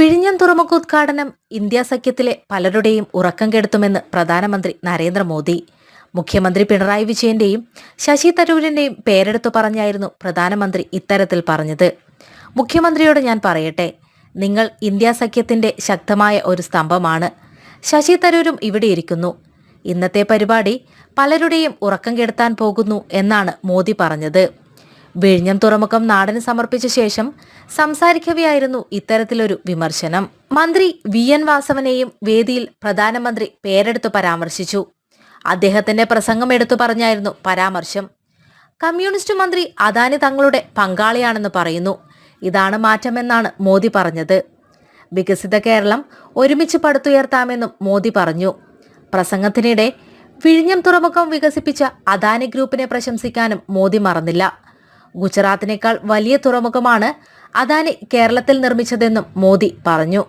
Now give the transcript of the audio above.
വിഴിഞ്ഞം തുറമുഖ ഉദ്ഘാടനം ഇന്ത്യ സഖ്യത്തിലെ പലരുടെയും ഉറക്കം കെടുത്തുമെന്ന് പ്രധാനമന്ത്രി നരേന്ദ്രമോദി. മുഖ്യമന്ത്രി പിണറായി വിജയന്റെയും ശശി തരൂരിന്റെയും പേരെടുത്തു പറഞ്ഞായിരുന്നു പ്രധാനമന്ത്രി ഇത്തരത്തിൽ പറഞ്ഞത്. മുഖ്യമന്ത്രിയോട് ഞാൻ പറയട്ടെ, നിങ്ങൾ ഇന്ത്യ സഖ്യത്തിന്റെ ശക്തമായ ഒരു സ്തംഭമാണ്. ശശി തരൂരും ഇവിടെ ഇരിക്കുന്നു. ഇന്നത്തെ പരിപാടി പലരുടെയും ഉറക്കം കെടുത്താൻ പോകുന്നു എന്നാണ് മോദി പറഞ്ഞത്. വിഴിഞ്ഞം തുറമുഖം നാടിന് സമർപ്പിച്ച ശേഷം സംസാരിക്കവെയായിരുന്നു ഇത്തരത്തിലൊരു വിമർശനം. മന്ത്രി VN വാസവനെയും വേദിയിൽ പ്രധാനമന്ത്രി പേരെടുത്തു പരാമർശിച്ചു. അദ്ദേഹത്തിന്റെ പ്രസംഗം എടുത്തു പറഞ്ഞായിരുന്നു പരാമർശം. കമ്മ്യൂണിസ്റ്റ് മന്ത്രി അദാനി തങ്ങളുടെ പങ്കാളിയാണെന്ന് പറയുന്നു. ഇതാണ് മാറ്റമെന്നാണ് മോദി പറഞ്ഞത്. വികസിത കേരളം ഒരുമിച്ച് പടുത്തുയർത്താമെന്നും മോദി പറഞ്ഞു. പ്രസംഗത്തിനിടെ വിഴിഞ്ഞം തുറമുഖം വികസിപ്പിച്ച അദാനി ഗ്രൂപ്പിനെ പ്രശംസിക്കാനും മോദി മറന്നില്ല. ഗുജറാത്തിനേക്കാൾ വലിയ തുറമുഖമാണ് അദാനി കേരളത്തിൽ നിർമ്മിച്ചതെന്നും മോദി പറഞ്ഞു.